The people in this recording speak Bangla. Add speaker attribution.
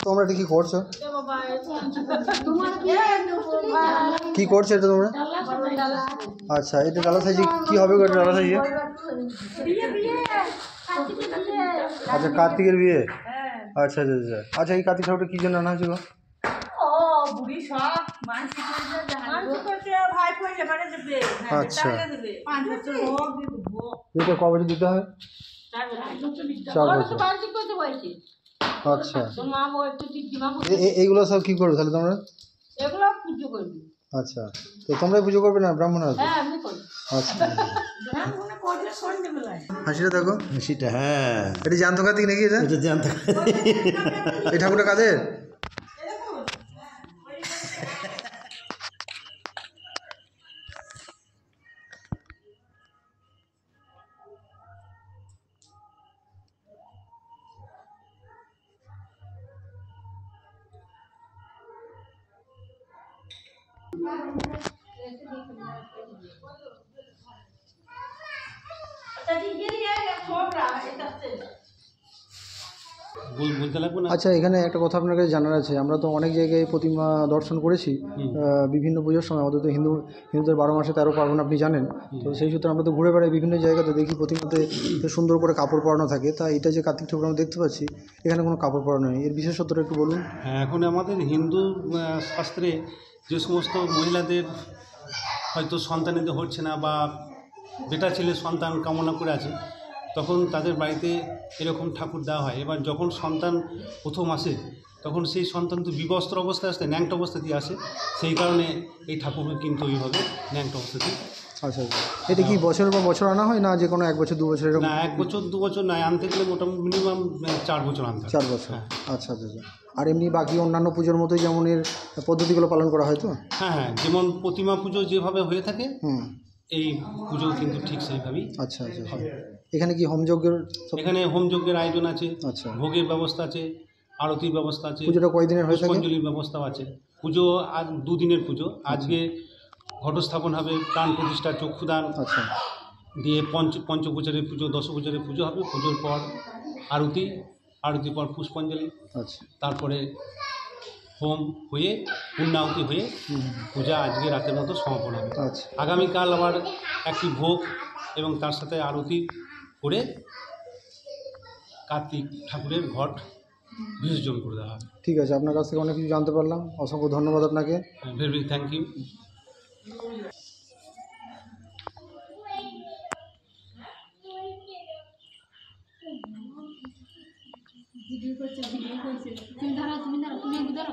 Speaker 1: তোমরা এটা কি করছো? কি করছো এটা তোমরা? আচ্ছা, এটা ডালা সাইজে কি হবে? ডালা সাইজে আচ্ছা, কার্তিকের বিয়ে। আচ্ছা আচ্ছা আচ্ছা আচ্ছা, এই কার্তিক ঠাকুরটা কি জন্য আনা হয়েছিল? আচ্ছা, এটা ক বছর দিতে হয়? 4 বছর। আচ্ছা, এইগুলো সব কি করবে তাহলে তোমরা? আচ্ছা, তো তোমরাই পুজো করবে না ব্রাহ্মণ আসবে? আচ্ছা, হাসিটা দেখো,
Speaker 2: হাসিটা। হ্যাঁ,
Speaker 1: এটা জ্যান্ত কার্তিক নাকি?
Speaker 2: এটা জানতে।
Speaker 1: এই ঠাকুরটা কাদের? আচ্ছা, এখানে একটা কথা আপনার কাছে জানার আছে। আমরা তো অনেক জায়গায় প্রতিমা দর্শন করেছি বিভিন্ন পুজোর সময়। আমাদের তো হিন্দুদের 12 মাসে 13 পার্বণ আপনি জানেন। তো সেই সূত্রে আমরা তো ঘুরে বেড়াই বিভিন্ন জায়গাতে, দেখি প্রতিমাতে সুন্দর করে কাপড় পরানো থাকে। তা এটা যে কার্তিক ঠাকুর আমরা দেখতে পাচ্ছি, এখানে কোনো কাপড় পরানো নেই, এর বিশেষত্বটা একটু বলুন।
Speaker 3: হ্যাঁ, এখন আমাদের হিন্দু শাস্ত্রে যে সমস্ত মহিলাদের হয়তো সন্তানিত হচ্ছে না বা বেটা ছেলে সন্তান কামনা করে আছে, তখন তাদের বাড়িতে এরকম ঠাকুর দেওয়া হয়। এবার যখন সন্তান প্রথম আসে, তখন সেই সন্তান তো বিবস্ত্র অবস্থায় আসতে, ন্যাংটা অবস্থাতেই আসে। সেই কারণে এই ঠাকুরকে কিন্তু ওইভাবে ন্যাংটা অবস্থাতেই।
Speaker 1: আচ্ছা আচ্ছা, এটা কি বছর বা বছর আনা হয় না যে কোনো 1 বছর 2 বছর এরকম?
Speaker 3: না, 1 বছর 2 বছর নয়, আনতে গেলে মোটামুটি মিনিমাম 4 বছর আনতে হয়।
Speaker 1: 4 বছর। আচ্ছা আচ্ছা আচ্ছা। আর এমনি বাকি অন্যান্য পুজোর মতোই যেমন এর পদ্ধতিগুলো পালন করা হয় তো?
Speaker 3: হ্যাঁ হ্যাঁ, যেমন প্রতিমা পুজো যেভাবে হয়ে থাকে, এই পুজো কিন্তু ঠিক সেইভাবেই।
Speaker 1: আচ্ছা আচ্ছা, এখানে কি হোমযজ্ঞের?
Speaker 3: এখানে হোমযজ্ঞের আয়োজন আছে।
Speaker 1: আচ্ছা,
Speaker 3: ভোগের ব্যবস্থা আছে, আরতির ব্যবস্থা আছে।
Speaker 1: পুজোটা কয়দিনের হয়ে থাকে?
Speaker 3: পুষ্পাঞ্জলির ব্যবস্থাও আছে। পুজো আজ 2 দিনের পুজো। আজকে ঘটস্থাপন হবে, প্রাণ প্রতিষ্ঠা, চক্ষুদান।
Speaker 1: আচ্ছা,
Speaker 3: দিয়ে পঞ্চপ্রচারের পুজো, দশপ্রচারের পুজো হবে। পুজোর পর আরতি, আরতির পর পুষ্পাঞ্জলি।
Speaker 1: আচ্ছা,
Speaker 3: তারপরে হোম হয়ে পূর্ণাহুতি হয়ে পূজা আজকে রাতের মতো সমাপন হবে।
Speaker 1: আচ্ছা,
Speaker 3: আগামীকাল আবার একটি ভোগ এবং তার সাথে আরতি করে কার্তিক ঠাকুরের ঘট বিসর্জন করে দেওয়া হবে।
Speaker 1: ঠিক আছে, আপনার কাছ থেকে অনেক কিছু জানতে পারলাম, অসংখ্য ধন্যবাদ আপনাকে।
Speaker 3: Very very thank you. Video করছে, তুমি ধরো, তুমি ধরো, তুমি ধরো।